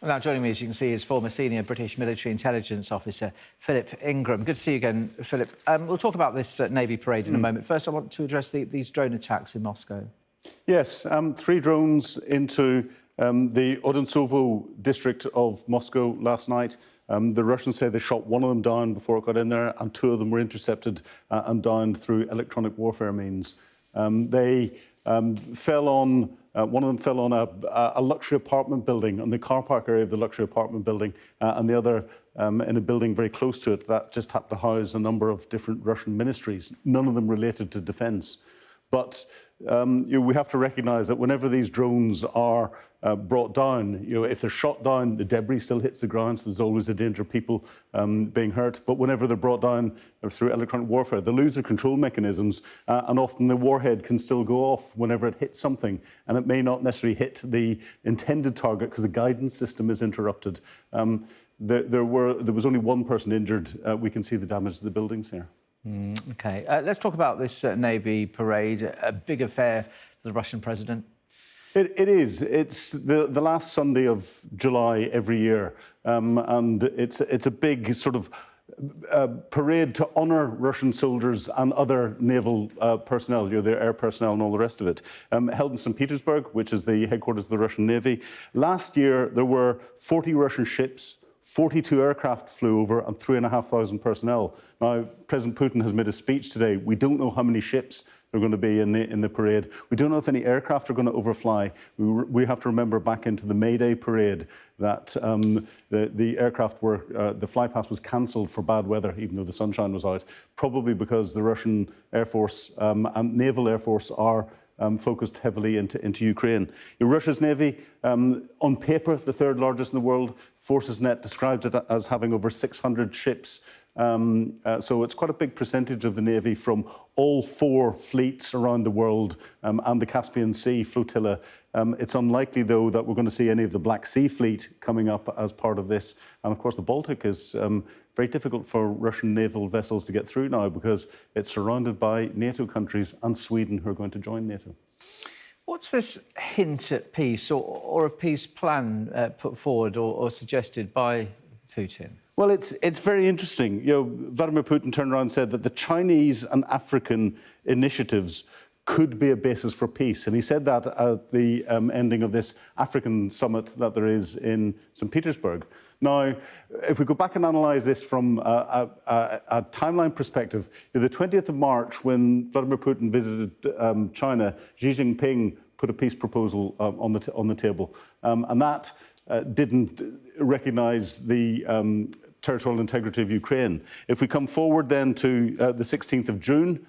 Now, joining me, as you can see, is former senior British military intelligence officer Phillip Ingram. Good to see you again, Phillip. We'll talk about this Navy parade in a moment. First, I want to address these drone attacks in Moscow. Yes, 3 drones into the Odentsovo district of Moscow last night. The Russians say they shot one of them down before it got in there, and 2 of them were intercepted and downed through electronic warfare means. They fell on... one of them fell on a luxury apartment building, on the car park area of the luxury apartment building, and the other in a building very close to it that just happened to house a number of different Russian ministries, none of them related to defence. But we have to recognise that whenever these drones are brought down, if they're shot down, the debris still hits the ground, so there's always a danger of people being hurt. But whenever they're brought down through electronic warfare, they lose their control mechanisms, and often the warhead can still go off whenever it hits something, and it may not necessarily hit the intended target because the guidance system is interrupted. There was only 1 person injured. We can see the damage to the buildings here. OK. Let's talk about this Navy parade, a big affair for the Russian president. It is. It's the last Sunday of July every year, and it's a big sort of parade to honour Russian soldiers and other naval personnel, their air personnel and all the rest of it, held in St Petersburg, which is the headquarters of the Russian Navy. Last year, there were 40 Russian ships, 42 aircraft flew over, and 3,500 personnel. Now, President Putin has made a speech today. We don't know how many ships there are going to be in the parade. We don't know if any aircraft are going to overfly. We have to remember back into the May Day parade that the aircraft were, the fly past was cancelled for bad weather, even though the sunshine was out, probably because the Russian Air Force and Naval Air Force are focused heavily into Ukraine. Russia's Navy, on paper, the 3rd largest in the world. Forcesnet describes it as having over 600 ships. So it's quite a big percentage of the Navy from all 4 fleets around the world and the Caspian Sea flotilla. It's unlikely, though, that we're going to see any of the Black Sea Fleet coming up as part of this. And, of course, the Baltic is very difficult for Russian naval vessels to get through now because it's surrounded by NATO countries and Sweden, who are going to join NATO. What's this hint at peace or a peace plan put forward or suggested by Putin? Well, it's very interesting. Vladimir Putin turned around and said that the Chinese and African initiatives could be a basis for peace. And he said that at the ending of this African summit that there is in St. Petersburg. Now, if we go back and analyse this from a timeline perspective, the 20th of March, when Vladimir Putin visited China, Xi Jinping put a peace proposal on the table. And that didn't recognise the territorial integrity of Ukraine. If we come forward then to the 16th of June,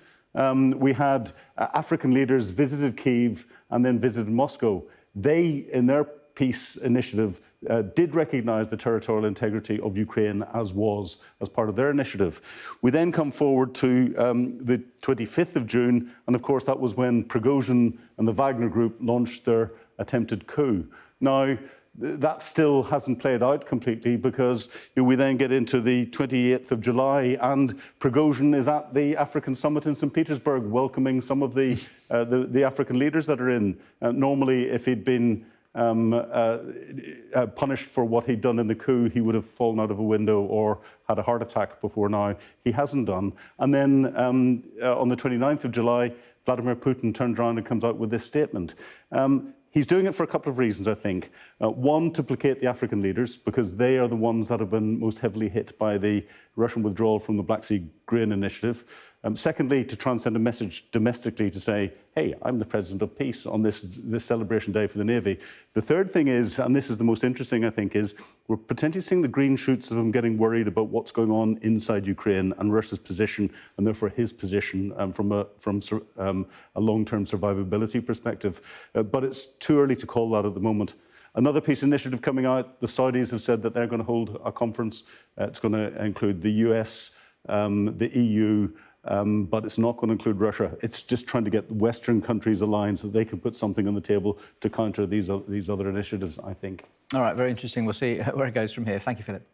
we had African leaders visited Kyiv and then visited Moscow. They, in their peace initiative, did recognise the territorial integrity of Ukraine as part of their initiative. We then come forward to the 25th of June, and of course that was when Prigozhin and the Wagner Group launched their attempted coup. Now, that still hasn't played out completely because we then get into the 28th of July and Prigozhin is at the African summit in St. Petersburg welcoming some of the African leaders that are in. Normally, if he'd been punished for what he'd done in the coup, he would have fallen out of a window or had a heart attack before now. He hasn't done. And then on the 29th of July, Vladimir Putin turns around and comes out with this statement. He's doing it for a couple of reasons, I think. One, to placate the African leaders, because they are the ones that have been most heavily hit by the Russian withdrawal from the Black Sea Grain Initiative. Secondly, to try and send a message domestically to say, hey, I'm the president of peace on this celebration day for the Navy. The third thing is, and this is the most interesting, I think, is we're potentially seeing the green shoots of him getting worried about what's going on inside Ukraine and Russia's position, and therefore his position from a long-term survivability perspective. But it's too early to call that at the moment. Another peace initiative coming out, the Saudis have said that they're going to hold a conference. It's going to include the US, the EU, but it's not going to include Russia. It's just trying to get Western countries aligned so that they can put something on the table to counter these other initiatives, I think. All right, very interesting. We'll see where it goes from here. Thank you, Phillip.